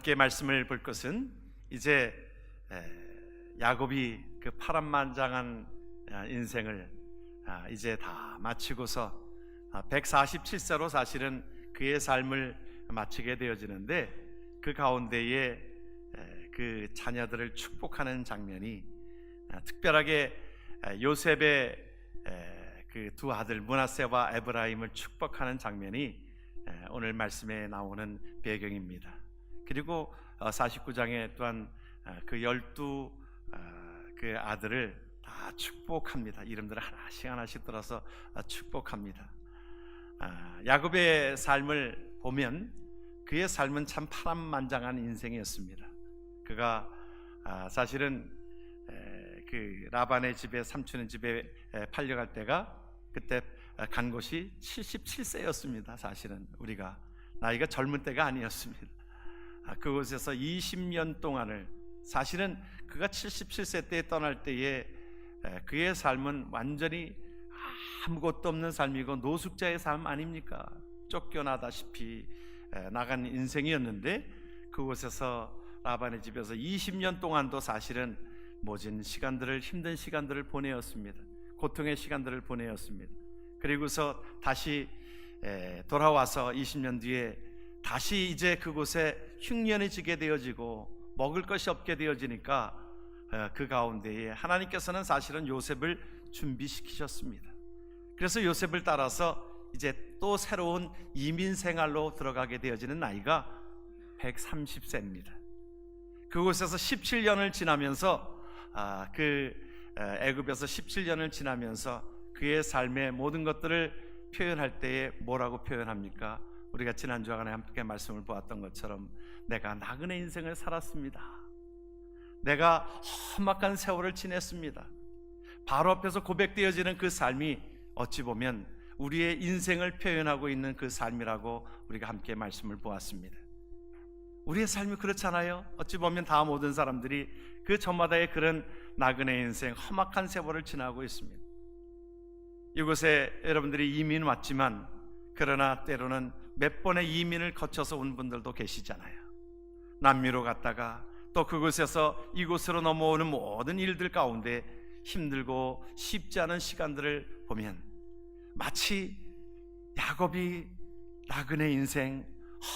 함께 말씀을 볼 것은 이제 야곱이 그 파란만장한 인생을 이제 다 마치고서 147세로 사실은 그의 삶을 마치게 되어지는데, 그 가운데에 그 자녀들을 축복하는 장면이 특별하게 요셉의 그 두 아들 므낫세와 에브라임을 축복하는 장면이 오늘 말씀에 나오는 배경입니다. 그리고 49장에 또한 그 12 그 아들을 다 축복합니다. 이름들을 하나씩 하나씩 들어서 축복합니다. 야곱의 삶을 보면 그의 삶은 참 파란만장한 인생이었습니다. 그가 사실은 그 라반의 집에, 삼촌의 집에 팔려갈 때가 그때 간 곳이 77세였습니다. 사실은 우리가 나이가 젊은 때가 아니었습니다. 그곳에서 20년 동안을, 사실은 그가 77세 때 떠날 때에 그의 삶은 완전히 아무것도 없는 삶이고 노숙자의 삶 아닙니까? 쫓겨나다시피 나간 인생이었는데, 그곳에서 라반의 집에서 20년 동안도 사실은 모진 시간들을, 힘든 시간들을 보내었습니다. 고통의 시간들을 보내었습니다. 그리고서 다시 돌아와서 20년 뒤에 다시 이제 그곳에 흉년해지게 되어지고 먹을 것이 없게 되어지니까 그 가운데에 하나님께서는 사실은 요셉을 준비시키셨습니다. 그래서 요셉을 따라서 이제 또 새로운 이민 생활로 들어가게 되어지는 나이가 130세입니다. 그곳에서 17년을 지나면서 애굽에서 17년을 지나면서 그의 삶의 모든 것들을 표현할 때에 뭐라고 표현합니까? 우리가 지난주간에 함께 말씀을 보았던 것처럼 내가 나그네 인생을 살았습니다. 내가 험악한 세월을 지냈습니다. 바로 앞에서 고백되어지는 그 삶이 어찌 보면 우리의 인생을 표현하고 있는 그 삶이라고 우리가 함께 말씀을 보았습니다. 우리의 삶이 그렇잖아요. 어찌 보면 다 모든 사람들이 그 저마다의 그런 나그네 인생, 험악한 세월을 지나고 있습니다. 이곳에 여러분들이 이민 왔지만, 그러나 때로는 몇 번의 이민을 거쳐서 온 분들도 계시잖아요. 남미로 갔다가 또 그곳에서 이곳으로 넘어오는 모든 일들 가운데 힘들고 쉽지 않은 시간들을 보면 마치 야곱이 나그네 인생,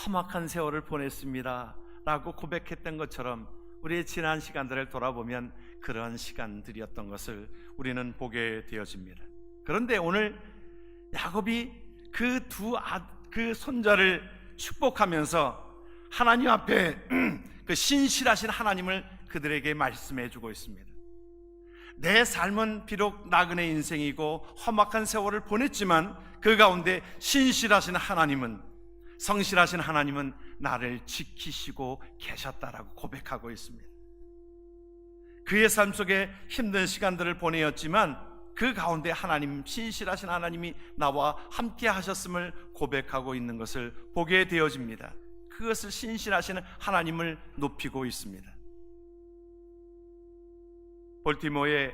험악한 세월을 보냈습니다 라고 고백했던 것처럼 우리의 지난 시간들을 돌아보면 그러한 시간들이었던 것을 우리는 보게 되어집니다. 그런데 오늘 야곱이 그 손자를 축복하면서 하나님 앞에 그 신실하신 하나님을 그들에게 말씀해 주고 있습니다. 내 삶은 비록 나그네 인생이고 험악한 세월을 보냈지만 그 가운데 신실하신 하나님은, 성실하신 하나님은 나를 지키시고 계셨다라고 고백하고 있습니다. 그의 삶 속에 힘든 시간들을 보내었지만 그 가운데 하나님, 신실하신 하나님이 나와 함께 하셨음을 고백하고 있는 것을 보게 되어집니다. 그것을 신실하신 하나님을 높이고 있습니다. 볼티모어의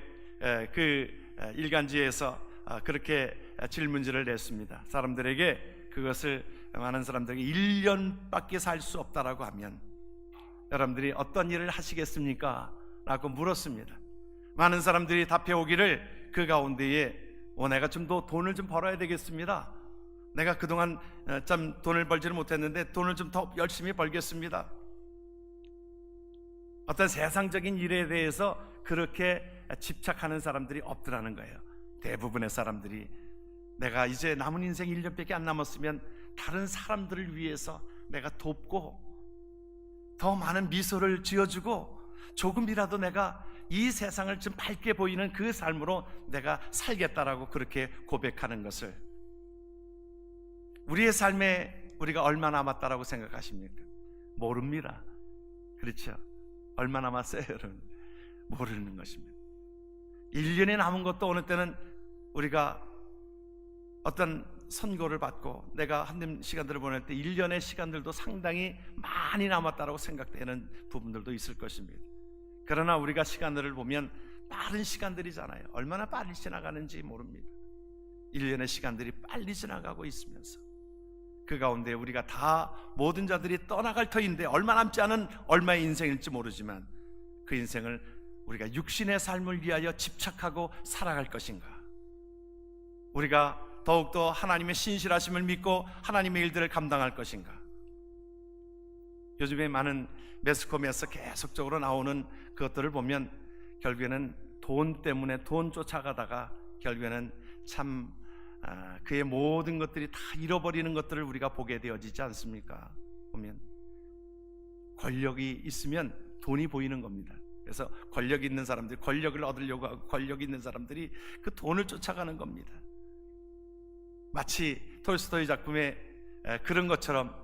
그 일간지에서 그렇게 질문지를 냈습니다. 사람들에게 그것을, 많은 사람들에게 1년밖에 살 수 없다라고 하면 여러분들이 어떤 일을 하시겠습니까? 라고 물었습니다. 많은 사람들이 답해 오기를 그 가운데에 내가 좀 더 돈을 좀 벌어야 되겠습니다. 내가 그동안 참 돈을 벌지를 못했는데 돈을 좀 더 열심히 벌겠습니다. 어떤 세상적인 일에 대해서 그렇게 집착하는 사람들이 없더라는 거예요. 대부분의 사람들이 내가 이제 남은 인생 1년밖에 안 남았으면 다른 사람들을 위해서 내가 돕고 더 많은 미소를 지어주고 조금이라도 내가 이 세상을 좀 밝게 보이는 그 삶으로 내가 살겠다라고 그렇게 고백하는 것을, 우리의 삶에 우리가 얼마 남았다라고 생각하십니까? 모릅니다. 그렇죠? 얼마 남았어요, 여러분? 모르는 것입니다. 1년이 남은 것도 어느 때는 우리가 어떤 선고를 받고 내가 한된 시간들을 보낼 때 1년의 시간들도 상당히 많이 남았다라고 생각되는 부분들도 있을 것입니다. 그러나 우리가 시간들을 보면 빠른 시간들이잖아요. 얼마나 빨리 지나가는지 모릅니다. 1년의 시간들이 빨리 지나가고 있으면서 그 가운데 우리가 다 모든 자들이 떠나갈 터인데 얼마 남지 않은 얼마의 인생일지 모르지만 그 인생을 우리가 육신의 삶을 위하여 집착하고 살아갈 것인가? 우리가 더욱더 하나님의 신실하심을 믿고 하나님의 일들을 감당할 것인가? 요즘에 많은 매스컴에서 계속적으로 나오는 그것들을 보면 결국에는 돈 때문에 돈 쫓아가다가 결국에는 참 그의 모든 것들이 다 잃어버리는 것들을 우리가 보게 되어지지 않습니까? 보면 권력이 있으면 돈이 보이는 겁니다. 그래서 권력이 있는 사람들이 권력을 얻으려고 하고 권력이 있는 사람들이 그 돈을 쫓아가는 겁니다. 마치 톨스토이 작품에 그런 것처럼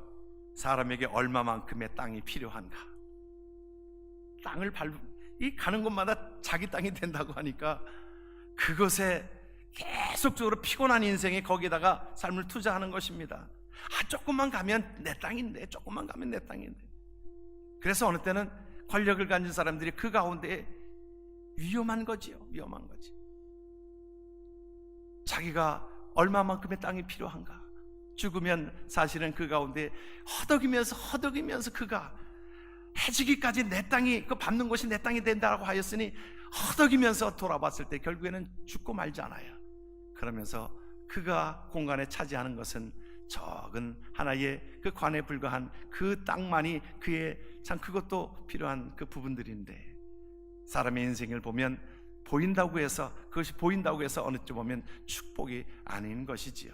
사람에게 얼마만큼의 땅이 필요한가? 땅을 이 가는 곳마다 자기 땅이 된다고 하니까 그것에 계속적으로 피곤한 인생에 거기다가 삶을 투자하는 것입니다. 조금만 가면 내 땅인데, 조금만 가면 내 땅인데. 그래서 어느 때는 권력을 가진 사람들이 그 가운데 위험한 거지요. 위험한 거지. 자기가 얼마만큼의 땅이 필요한가? 죽으면 사실은 그 가운데 허덕이면서 그가 해지기까지 내 땅이, 그 밟는 곳이 내 땅이 된다고 하였으니 허덕이면서 돌아봤을 때 결국에는 죽고 말잖아요. 그러면서 그가 공간에 차지하는 것은 적은 하나의 그 관에 불과한 그 땅만이 그의 참 그것도 필요한 그 부분들인데, 사람의 인생을 보면 보인다고 해서, 그것이 보인다고 해서 어느 쪽 보면 축복이 아닌 것이지요.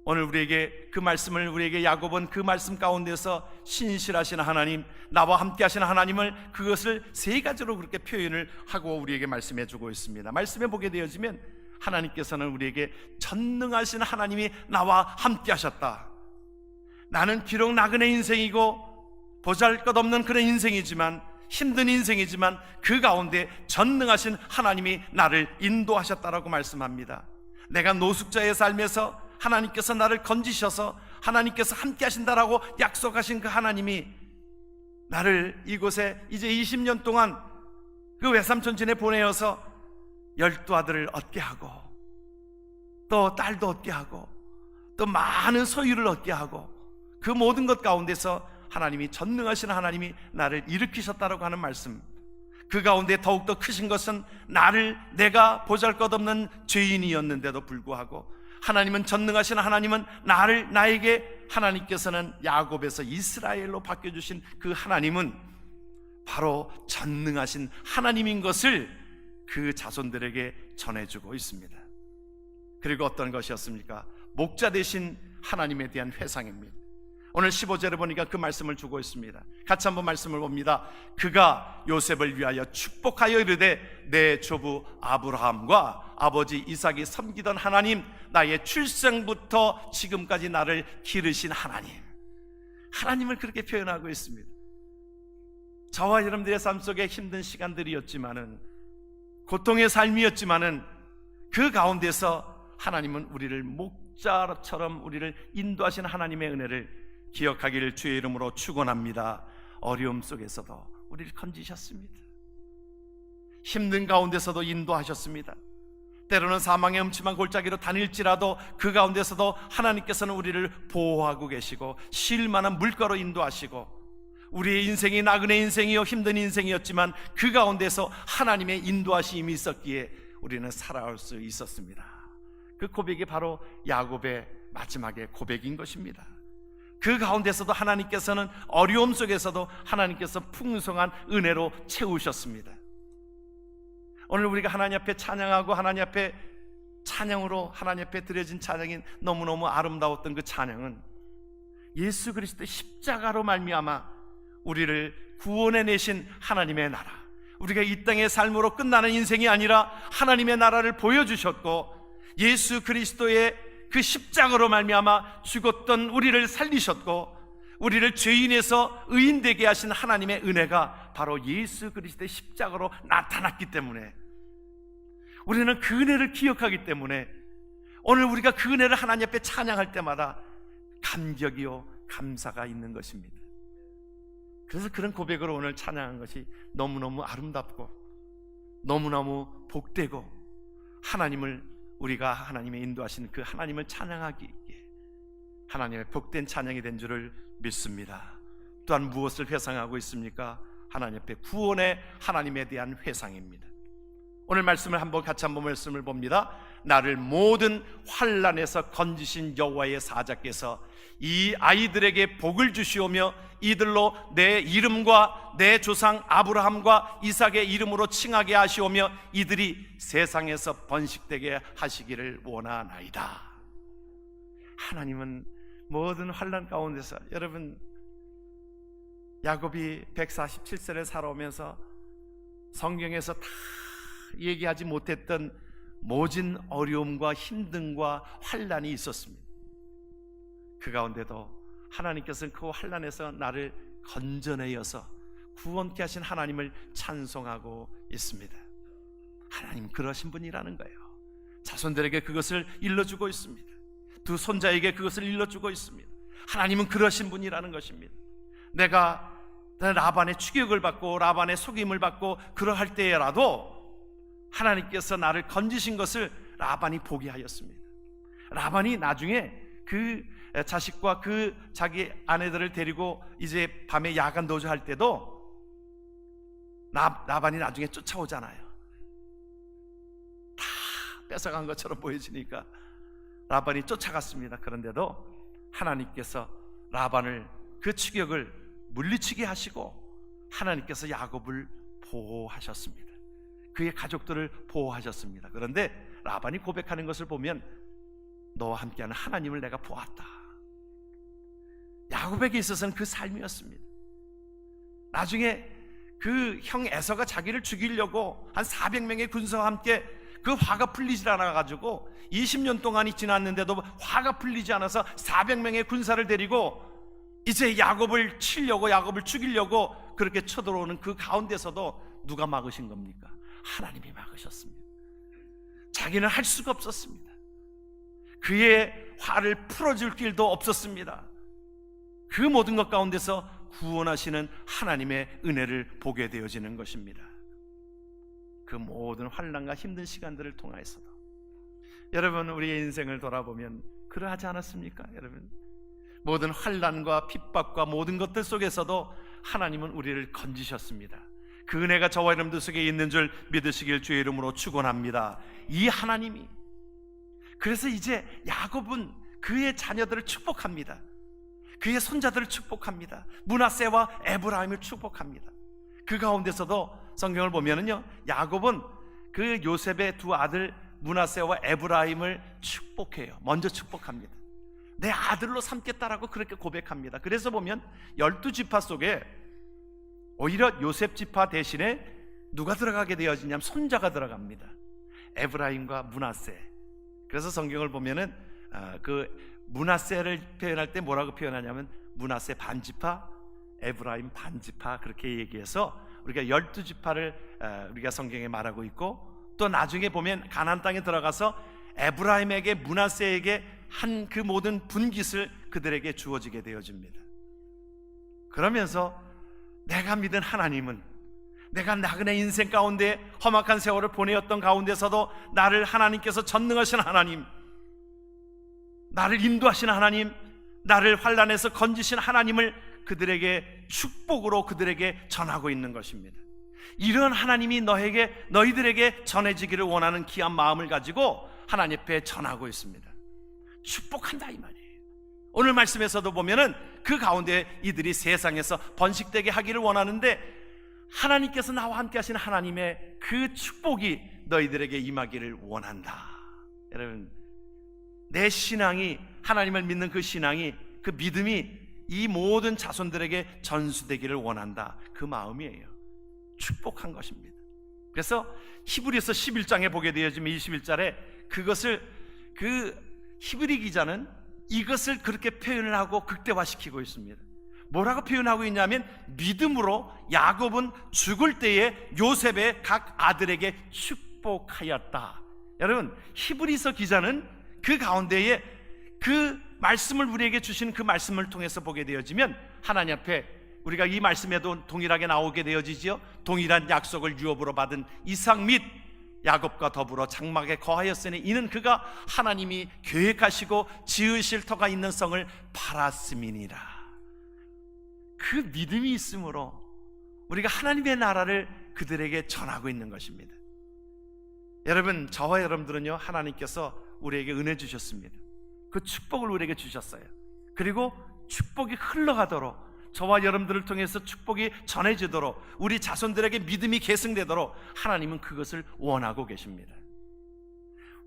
오늘 우리에게 그 말씀을, 우리에게 야곱은 그 말씀 가운데서 신실하신 하나님, 나와 함께 하시는 하나님을, 그것을 세 가지로 그렇게 표현을 하고 우리에게 말씀해 주고 있습니다. 말씀해 보게 되어지면 하나님께서는 우리에게 전능하신 하나님이 나와 함께 하셨다. 나는 비록 나그네 인생이고 보잘것없는 그런 인생이지만, 힘든 인생이지만 그 가운데 전능하신 하나님이 나를 인도하셨다라고 말씀합니다. 내가 노숙자의 삶에서 하나님께서 나를 건지셔서 하나님께서 함께 하신다라고 약속하신 그 하나님이 나를 이곳에 이제 20년 동안 그 외삼촌진에 보내어서 12아들을 얻게 하고 또 딸도 얻게 하고 또 많은 소유를 얻게 하고 그 모든 것 가운데서 하나님이, 전능하신 하나님이 나를 일으키셨다라고 하는 말씀, 그 가운데 더욱더 크신 것은 내가 보잘것없는 죄인이었는데도 불구하고 하나님은, 전능하신 하나님은 나에게, 하나님께서는 야곱에서 이스라엘로 바뀌어주신 그 하나님은 바로 전능하신 하나님인 것을 그 자손들에게 전해주고 있습니다. 그리고 어떤 것이었습니까? 목자 되신 하나님에 대한 회상입니다. 오늘 15절에 보니까 그 말씀을 주고 있습니다. 같이 한번 말씀을 봅니다. 그가 요셉을 위하여 축복하여 이르되 내 조부 아브라함과 아버지 이삭이 섬기던 하나님, 나의 출생부터 지금까지 나를 기르신 하나님, 하나님을 그렇게 표현하고 있습니다. 저와 여러분들의 삶 속에 힘든 시간들이었지만은, 고통의 삶이었지만은 그 가운데서 하나님은 우리를 목자처럼 우리를 인도하신 하나님의 은혜를 기억하기를 주의 이름으로 축원합니다. 어려움 속에서도 우리를 건지셨습니다. 힘든 가운데서도 인도하셨습니다. 때로는 사망의 음침한 골짜기로 다닐지라도 그 가운데서도 하나님께서는 우리를 보호하고 계시고 쉴 만한 물가로 인도하시고, 우리의 인생이 나그네 인생이요 힘든 인생이었지만 그 가운데서 하나님의 인도하심이 있었기에 우리는 살아올 수 있었습니다. 그 고백이 바로 야곱의 마지막의 고백인 것입니다. 그 가운데서도 하나님께서는, 어려움 속에서도 하나님께서 풍성한 은혜로 채우셨습니다. 오늘 우리가 하나님 앞에 찬양하고 하나님 앞에 찬양으로 하나님 앞에 드려진 찬양이 너무너무 아름다웠던 그 찬양은 예수 그리스도의 십자가로 말미암아 우리를 구원해 내신 하나님의 나라, 우리가 이 땅의 삶으로 끝나는 인생이 아니라 하나님의 나라를 보여주셨고, 예수 그리스도의 그 십자가로 말미암아 죽었던 우리를 살리셨고, 우리를 죄인에서 의인되게 하신 하나님의 은혜가 바로 예수 그리스도의 십자가로 나타났기 때문에, 우리는 그 은혜를 기억하기 때문에 오늘 우리가 그 은혜를 하나님 앞에 찬양할 때마다 감격이요 감사가 있는 것입니다. 그래서 그런 고백으로 오늘 찬양한 것이 너무너무 아름답고 너무너무 복되고, 하나님을, 우리가 하나님의 인도하신 그 하나님을 찬양하기에 하나님의 복된 찬양이 된 줄을 믿습니다. 또한 무엇을 회상하고 있습니까? 하나님 앞에 구원의 하나님에 대한 회상입니다. 오늘 말씀을 같이 한번 말씀을 봅니다. 나를 모든 환난에서 건지신 여호와의 사자께서 이 아이들에게 복을 주시오며 이들로 내 이름과 내 조상 아브라함과 이삭의 이름으로 칭하게 하시오며 이들이 세상에서 번식되게 하시기를 원하나이다. 하나님은 모든 환난 가운데서, 여러분, 야곱이 147세를 살아오면서 성경에서 다 얘기하지 못했던 모진 어려움과 힘듦과 환난이 있었습니다. 그 가운데도 하나님께서는 그 환난에서 나를 건져내어서 구원케 하신 하나님을 찬송하고 있습니다. 하나님 그러신 분이라는 거예요. 자손들에게 그것을 일러주고 있습니다. 두 손자에게 그것을 일러주고 있습니다. 하나님은 그러신 분이라는 것입니다. 내가 라반의 추격을 받고 라반의 속임을 받고 그러할 때라도 하나님께서 나를 건지신 것을 라반이 보게 하였습니다. 라반이 나중에 그 자식과 그 자기 아내들을 데리고 이제 밤에 야간 도주할 때도 라반이 나중에 쫓아오잖아요. 다 뺏어간 것처럼 보여지니까 라반이 쫓아갔습니다. 그런데도 하나님께서 라반을 그 추격을 물리치게 하시고 하나님께서 야곱을 보호하셨습니다. 그의 가족들을 보호하셨습니다. 그런데 라반이 고백하는 것을 보면 너와 함께하는 하나님을 내가 보았다. 야곱에게 있어서는 그 삶이었습니다. 나중에 그 형 에서가 자기를 죽이려고 한 400명의 군사와 함께 그 화가 풀리지 않아 가지고 20년 동안이 지났는데도 화가 풀리지 않아서 400명의 군사를 데리고 이제 야곱을 치려고, 야곱을 죽이려고 그렇게 쳐들어오는 그 가운데서도 누가 막으신 겁니까? 하나님이 막으셨습니다. 자기는 할 수가 없었습니다. 그의 화를 풀어줄 길도 없었습니다. 그 모든 것 가운데서 구원하시는 하나님의 은혜를 보게 되어지는 것입니다. 그 모든 환난과 힘든 시간들을 통하여서도 여러분, 우리의 인생을 돌아보면 그러하지 않았습니까? 여러분, 모든 환난과 핍박과 모든 것들 속에서도 하나님은 우리를 건지셨습니다. 그 은혜가 저와 여러분들 속에 있는 줄 믿으시길 주의 이름으로 축원합니다. 이 하나님이, 그래서 이제 야곱은 그의 자녀들을 축복합니다. 그의 손자들을 축복합니다. 므낫세와 에브라임을 축복합니다. 그 가운데서도 성경을 보면은요, 야곱은 그 요셉의 두 아들 므낫세와 에브라임을 축복해요. 먼저 축복합니다. 내 아들로 삼겠다라고 그렇게 고백합니다. 그래서 보면 12지파 속에 오히려 요셉 지파 대신에 누가 들어가게 되어지냐면 손자가 들어갑니다. 에브라임과 므낫세. 그래서 성경을 보면은 그 므낫세를 표현할 때 뭐라고 표현하냐면 므낫세 반지파, 에브라임 반지파, 그렇게 얘기해서 우리가 12지파를 우리가 성경에 말하고 있고, 또 나중에 보면 가나안 땅에 들어가서 에브라임에게, 므낫세에게 한 그 모든 분깃을 그들에게 주어지게 되어집니다. 그러면서 내가 믿은 하나님은, 내가 나그네 인생 가운데 험악한 세월을 보내었던 가운데서도 나를 하나님께서 전능하신 하나님, 나를 인도하신 하나님, 나를 환난에서 건지신 하나님을 그들에게 축복으로 그들에게 전하고 있는 것입니다. 이런 하나님이 너희들에게 전해지기를 원하는 귀한 마음을 가지고 하나님 앞에 전하고 있습니다. 축복한다 이 말이에요. 오늘 말씀에서도 보면은 그 가운데 이들이 세상에서 번식되게 하기를 원하는데, 하나님께서 나와 함께 하신 하나님의 그 축복이 너희들에게 임하기를 원한다. 여러분, 내 신앙이, 하나님을 믿는 그 신앙이, 그 믿음이 이 모든 자손들에게 전수되기를 원한다, 그 마음이에요. 축복한 것입니다. 그래서 히브리서 11장에 보게 되어지면 21절에 그것을, 그 히브리 기자는 이것을 그렇게 표현을 하고 극대화시키고 있습니다. 뭐라고 표현하고 있냐면, 믿음으로 야곱은 죽을 때에 요셉의 각 아들에게 축복하였다. 여러분, 히브리서 기자는 그 가운데에 그 말씀을 우리에게 주신 그 말씀을 통해서 보게 되어지면, 하나님 앞에 우리가 이 말씀에도 동일하게 나오게 되어지죠. 동일한 약속을 유업으로 받은 이삭 및 야곱과 더불어 장막에 거하였으니 이는 그가 하나님이 계획하시고 지으실 터가 있는 성을 팔았음이니라. 그 믿음이 있으므로 우리가 하나님의 나라를 그들에게 전하고 있는 것입니다. 여러분, 저와 여러분들은요, 하나님께서 우리에게 은혜 주셨습니다. 그 축복을 우리에게 주셨어요. 그리고 축복이 흘러가도록, 저와 여러분들을 통해서 축복이 전해지도록, 우리 자손들에게 믿음이 계승되도록 하나님은 그것을 원하고 계십니다.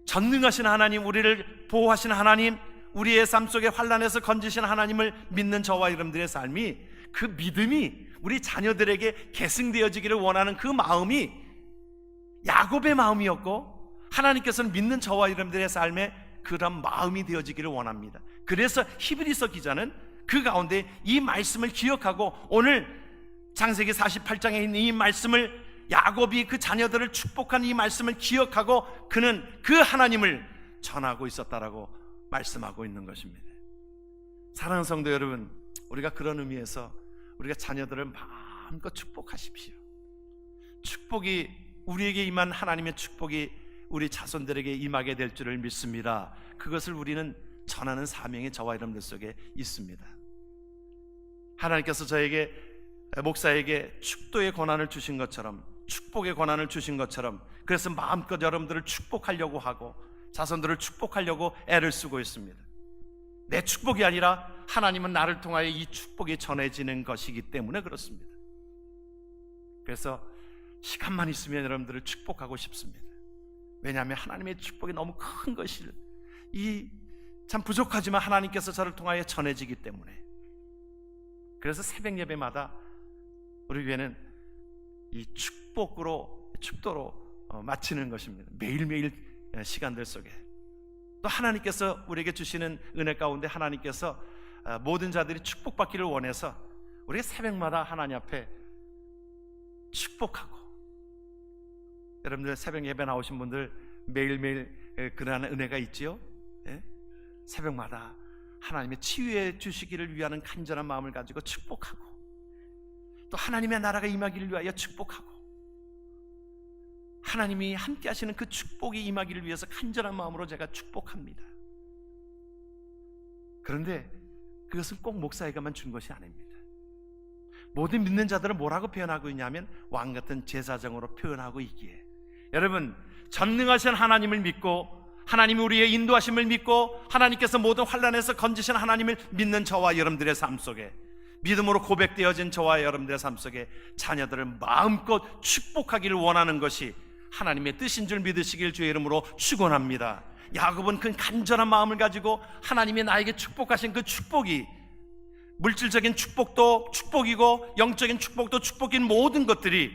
전능하신 하나님, 우리를 보호하신 하나님, 우리의 삶 속에 환난에서 건지신 하나님을 믿는 저와 여러분들의 삶이, 그 믿음이 우리 자녀들에게 계승되어지기를 원하는 그 마음이 야곱의 마음이었고, 하나님께서는 믿는 저와 여러분들의 삶에 그런 마음이 되어지기를 원합니다. 그래서 히브리서 기자는 그 가운데 이 말씀을 기억하고, 오늘 창세기 48장에 있는 이 말씀을, 야곱이 그 자녀들을 축복한 이 말씀을 기억하고 그는 그 하나님을 전하고 있었다라고 말씀하고 있는 것입니다. 사랑하는 성도 여러분, 우리가 그런 의미에서 우리가 자녀들을 마음껏 축복하십시오. 축복이, 우리에게 임한 하나님의 축복이 우리 자손들에게 임하게 될 줄을 믿습니다. 그것을 우리는 전하는 사명이 저와 여러분들 속에 있습니다. 하나님께서 저에게, 목사에게 축도의 권한을 주신 것처럼, 축복의 권한을 주신 것처럼, 그래서 마음껏 여러분들을 축복하려고 하고 자손들을 축복하려고 애를 쓰고 있습니다. 내 축복이 아니라 하나님은 나를 통하여 이 축복이 전해지는 것이기 때문에 그렇습니다. 그래서 시간만 있으면 여러분들을 축복하고 싶습니다. 왜냐하면 하나님의 축복이 너무 큰 것을, 참 부족하지만 하나님께서 저를 통하여 전해지기 때문에. 그래서 새벽 예배마다 우리 교회는 이 축도로 마치는 것입니다. 매일매일 시간들 속에 또 하나님께서 우리에게 주시는 은혜 가운데 하나님께서 모든 자들이 축복받기를 원해서 우리가 새벽마다 하나님 앞에 축복하고, 여러분들 새벽 예배 나오신 분들 매일매일 그러한 은혜가 있지요? 예? 새벽마다 하나님의 치유해 주시기를 위하는 간절한 마음을 가지고 축복하고, 또 하나님의 나라가 임하기를 위하여 축복하고, 하나님이 함께 하시는 그 축복이 임하기를 위해서 간절한 마음으로 제가 축복합니다. 그런데 그것은 꼭 목사에게만 준 것이 아닙니다. 모든 믿는 자들은 뭐라고 표현하고 있냐면 왕같은 제사장으로 표현하고 있기에, 여러분, 전능하신 하나님을 믿고, 하나님이 우리의 인도하심을 믿고, 하나님께서 모든 환난에서 건지신 하나님을 믿는 저와 여러분들의 삶 속에, 믿음으로 고백되어진 저와 여러분들의 삶 속에 자녀들을 마음껏 축복하기를 원하는 것이 하나님의 뜻인 줄 믿으시길 주의 이름으로 축원합니다. 야곱은 그 간절한 마음을 가지고 하나님이 나에게 축복하신 그 축복이, 물질적인 축복도 축복이고 영적인 축복도 축복인 모든 것들이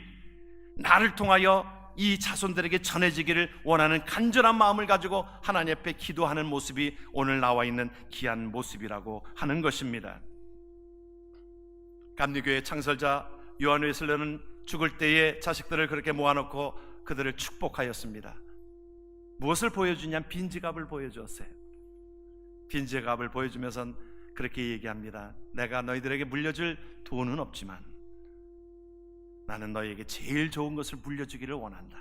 나를 통하여 이 자손들에게 전해지기를 원하는 간절한 마음을 가지고 하나님 앞에 기도하는 모습이 오늘 나와 있는 귀한 모습이라고 하는 것입니다. 감리교회 창설자 요한 웨슬레는 죽을 때에 자식들을 그렇게 모아놓고 그들을 축복하였습니다. 무엇을 보여주냐면 빈지갑을 보여주었어요. 빈지갑을 보여주면서 그렇게 얘기합니다. 내가 너희들에게 물려줄 돈은 없지만 나는 너희에게 제일 좋은 것을 물려주기를 원한다.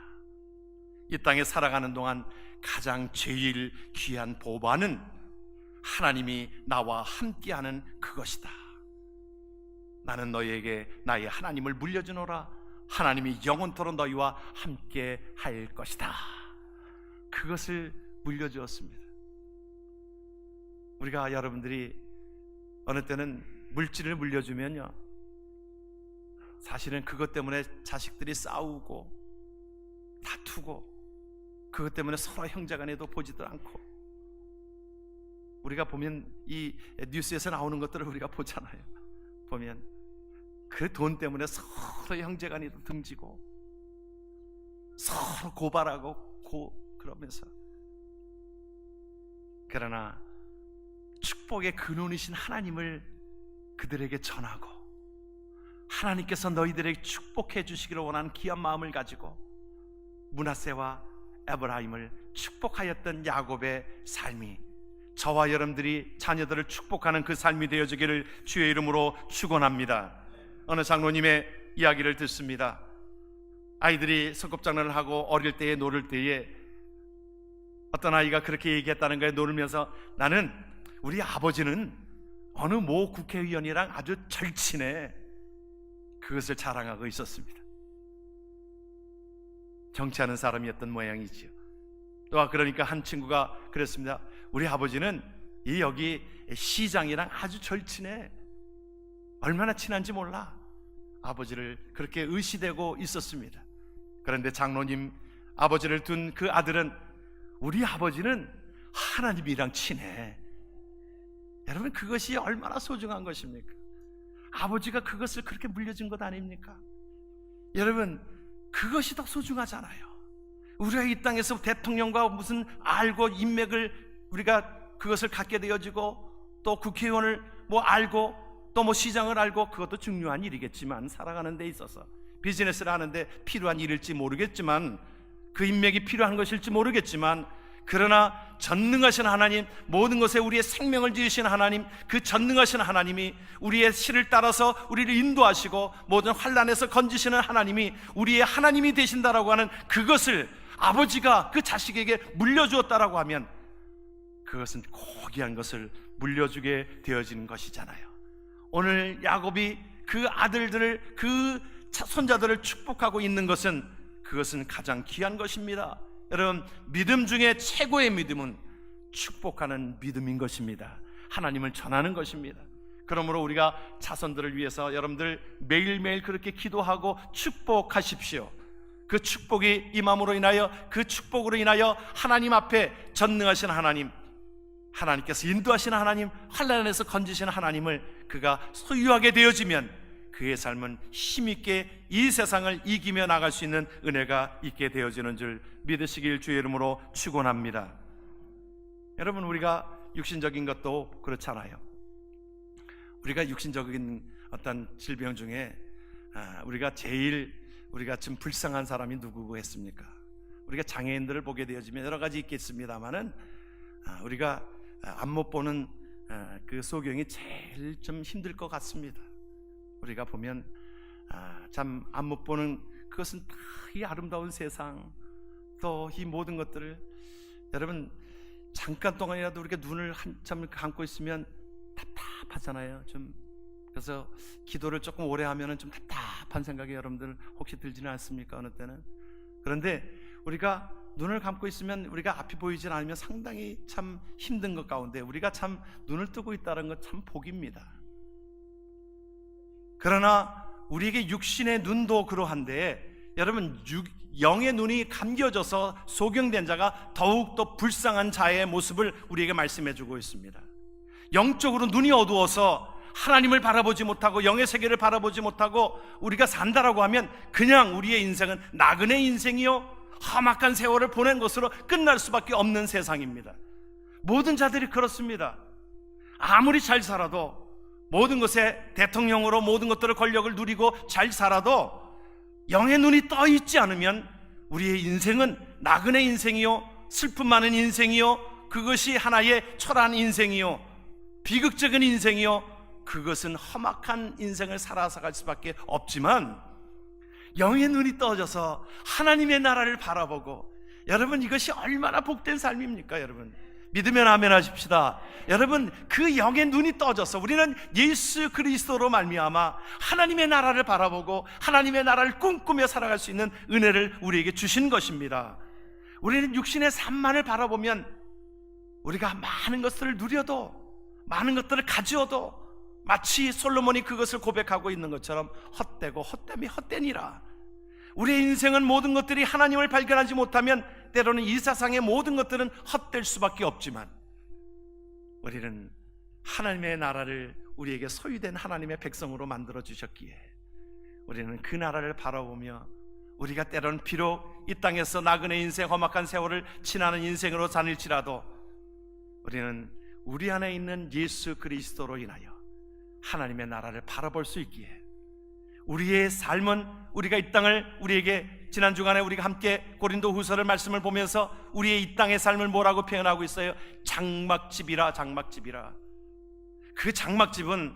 이 땅에 살아가는 동안 가장 제일 귀한 보반은 하나님이 나와 함께하는 그것이다. 나는 너희에게 나의 하나님을 물려주노라. 하나님이 영원토록 너희와 함께 할 것이다. 그것을 물려주었습니다. 우리가, 여러분들이 어느 때는 물질을 물려주면요, 사실은 그것 때문에 자식들이 싸우고 다투고, 그것 때문에 서로 형제간에도 보지도 않고, 우리가 보면 이 뉴스에서 나오는 것들을 우리가 보잖아요. 보면 그 돈 때문에 서로 형제간에도 등지고 서로 고발하고 그러면서, 그러나 축복의 근원이신 하나님을 그들에게 전하고, 하나님께서 너희들에게 축복해 주시기를 원하는 귀한 마음을 가지고 므낫세와 에브라임을 축복하였던 야곱의 삶이 저와 여러분들이 자녀들을 축복하는 그 삶이 되어지기를 주의 이름으로 축원합니다. 어느 장로님의 이야기를 듣습니다. 아이들이 소꿉장난을 하고 어릴 때에 놀을 때에 어떤 아이가 그렇게 얘기했다는 거예요. 놀면서 나는 우리 아버지는 어느 모 국회의원이랑 아주 절친해. 그것을 자랑하고 있었습니다. 정치하는 사람이었던 모양이지요. 또 그러니까 한 친구가 그랬습니다. 우리 아버지는 이 여기 시장이랑 아주 절친해. 얼마나 친한지 몰라. 아버지를 그렇게 의시되고 있었습니다. 그런데 장로님 아버지를 둔 그 아들은 우리 아버지는 하나님이랑 친해. 여러분, 그것이 얼마나 소중한 것입니까? 아버지가 그것을 그렇게 물려준 것 아닙니까? 여러분, 그것이 더 소중하잖아요. 우리가 이 땅에서 대통령과 무슨 알고 인맥을 우리가 그것을 갖게 되어지고 또 국회의원을 뭐 알고 또 뭐 시장을 알고, 그것도 중요한 일이겠지만 살아가는 데 있어서 비즈니스를 하는데 필요한 일일지 모르겠지만, 그 인맥이 필요한 것일지 모르겠지만, 그러나 전능하신 하나님, 모든 것에 우리의 생명을 지으신 하나님, 그 전능하신 하나님이 우리의 실을 따라서 우리를 인도하시고 모든 환난에서 건지시는 하나님이 우리의 하나님이 되신다라고 하는 그것을 아버지가 그 자식에게 물려주었다라고 하면, 그것은 고귀한 것을 물려주게 되어지는 것이잖아요. 오늘 야곱이 그 아들들을, 그 손자들을 축복하고 있는 것은, 그것은 가장 귀한 것입니다. 여러분, 믿음 중에 최고의 믿음은 축복하는 믿음인 것입니다. 하나님을 전하는 것입니다. 그러므로 우리가 자손들을 위해서 여러분들 매일매일 그렇게 기도하고 축복하십시오. 그 축복이 임함으로 인하여, 그 축복으로 인하여 하나님 앞에 전능하신 하나님, 하나님께서 인도하시는 하나님, 환난에서 건지시는 하나님을 그가 소유하게 되어지면 그의 삶은 힘있게 이 세상을 이기며 나갈 수 있는 은혜가 있게 되어지는 줄 믿으시길 주의 이름으로 축원합니다. 여러분, 우리가 육신적인 것도 그렇잖아요. 우리가 육신적인 어떤 질병 중에 우리가 제일 우리가 좀 불쌍한 사람이 누구고 했습니까? 우리가 장애인들을 보게 되어지면 여러 가지 있겠습니다만은 우리가 안 못 보는 그 소경이 제일 좀 힘들 것 같습니다. 우리가 보면 참 안 못 보는, 그것은 다 이 아름다운 세상, 또 이 모든 것들을, 여러분 잠깐 동안이라도 우리가 눈을 한참 감고 있으면 답답하잖아요. 좀 그래서 기도를 조금 오래 하면은 좀 답답한 생각이 여러분들 혹시 들지는 않습니까? 어느 때는. 그런데 우리가 눈을 감고 있으면, 우리가 앞이 보이지 않으면 상당히 참 힘든 것 가운데 우리가 참 눈을 뜨고 있다는 건 참 복입니다. 그러나 우리에게 육신의 눈도 그러한데, 여러분 영의 눈이 감겨져서 소경된 자가 더욱더 불쌍한 자의 모습을 우리에게 말씀해 주고 있습니다. 영적으로 눈이 어두워서 하나님을 바라보지 못하고 영의 세계를 바라보지 못하고 우리가 산다라고 하면, 그냥 우리의 인생은 나그네 인생이요 험악한 세월을 보낸 것으로 끝날 수밖에 없는 세상입니다. 모든 자들이 그렇습니다. 아무리 잘 살아도, 모든 것에 대통령으로 모든 것들을 권력을 누리고 잘 살아도 영의 눈이 떠 있지 않으면 우리의 인생은 나그네 인생이요 슬픔 많은 인생이요, 그것이 하나의 초라한 인생이요 비극적인 인생이요, 그것은 험악한 인생을 살아갈 수밖에 없지만, 영의 눈이 떠져서 하나님의 나라를 바라보고, 여러분 이것이 얼마나 복된 삶입니까? 여러분 믿으면 아멘 하십시다. 여러분, 그 영의 눈이 떠져서 우리는 예수 그리스도로 말미암아 하나님의 나라를 바라보고 하나님의 나라를 꿈꾸며 살아갈 수 있는 은혜를 우리에게 주신 것입니다. 우리는 육신의 삶만을 바라보면 우리가 많은 것들을 누려도, 많은 것들을 가지어도 마치 솔로몬이 그것을 고백하고 있는 것처럼 헛되고 헛됨이 헛되니라. 우리의 인생은 모든 것들이 하나님을 발견하지 못하면 때로는 이 세상의 모든 것들은 헛될 수밖에 없지만, 우리는 하나님의 나라를 우리에게 소유된 하나님의 백성으로 만들어 주셨기에 우리는 그 나라를 바라보며, 우리가 때로는 비록 이 땅에서 나그네 인생, 험악한 세월을 지나는 인생으로 다닐지라도 우리는 우리 안에 있는 예수 그리스도로 인하여 하나님의 나라를 바라볼 수 있기에, 우리의 삶은, 우리가 이 땅을, 우리에게 지난 주간에 우리가 함께 고린도 후서를 말씀을 보면서 우리의 이 땅의 삶을 뭐라고 표현하고 있어요? 장막집이라. 장막집이라. 그 장막집은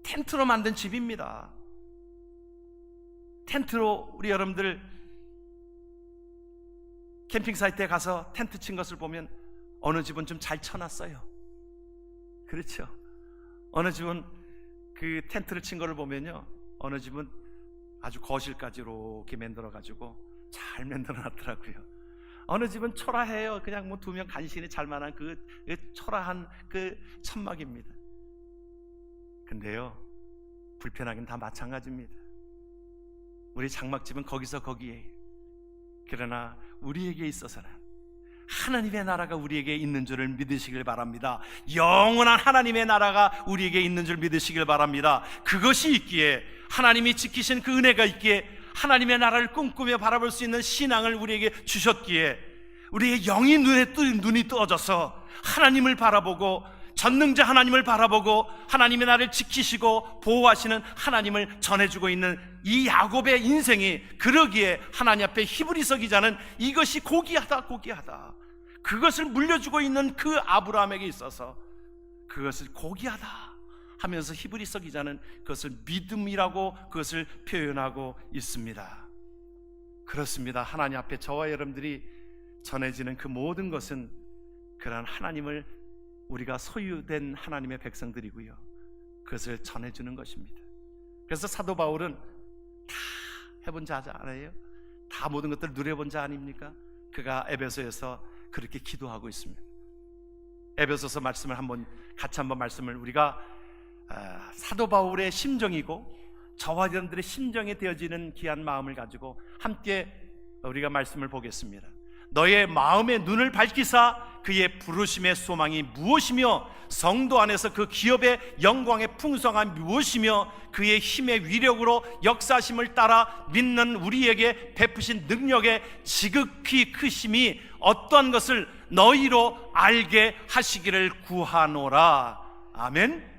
텐트로 만든 집입니다. 텐트로 우리 여러분들 캠핑 사이트에 가서 텐트 친 것을 보면 어느 집은 좀 잘 쳐놨어요. 그렇죠? 어느 집은 그 텐트를 친 거를 보면요, 어느 집은 아주 거실까지 이렇게 만들어 가지고 잘 만들어 놨더라고요. 어느 집은 초라해요. 그냥 뭐 2명 간신히 잘 만한 그 초라한 그 천막입니다. 근데요, 불편하긴 다 마찬가지입니다. 우리 장막집은 거기서 거기에. 그러나 우리에게 있어서는 하나님의 나라가 우리에게 있는 줄을 믿으시길 바랍니다. 영원한 하나님의 나라가 우리에게 있는 줄 믿으시길 바랍니다. 그것이 있기에, 하나님이 지키신 그 은혜가 있기에, 하나님의 나라를 꿈꾸며 바라볼 수 있는 신앙을 우리에게 주셨기에, 우리의 영이 눈이 떠져서 하나님을 바라보고, 전능자 하나님을 바라보고, 하나님의 나라를 지키시고 보호하시는 하나님을 전해주고 있는 이 야곱의 인생이, 그러기에 하나님 앞에 히브리서 기자는 이것이 고귀하다, 고귀하다, 그것을 물려주고 있는 그 아브라함에게 있어서 그것을 고귀하다 하면서 히브리서 기자는 그것을 믿음이라고 그것을 표현하고 있습니다. 그렇습니다. 하나님 앞에 저와 여러분들이 전해지는 그 모든 것은 그러한 하나님을, 우리가 소유된 하나님의 백성들이고요, 그것을 전해주는 것입니다. 그래서 사도 바울은 다 해본 자 아니에요? 다 모든 것들을 누려본 자 아닙니까? 그가 에베소에서 그렇게 기도하고 있습니다. 에베소서 말씀을 같이 한번 말씀을 우리가 사도 바울의 심정이고 저와 여러분들의 심정에 되어지는 귀한 마음을 가지고 함께 우리가 말씀을 보겠습니다. 너의 마음의 눈을 밝히사 그의 부르심의 소망이 무엇이며 성도 안에서 그 기업의 영광의 풍성함이 무엇이며 그의 힘의 위력으로 역사심을 따라 믿는 우리에게 베푸신 능력의 지극히 크심이 어떠한 것을 너희로 알게 하시기를 구하노라. 아멘.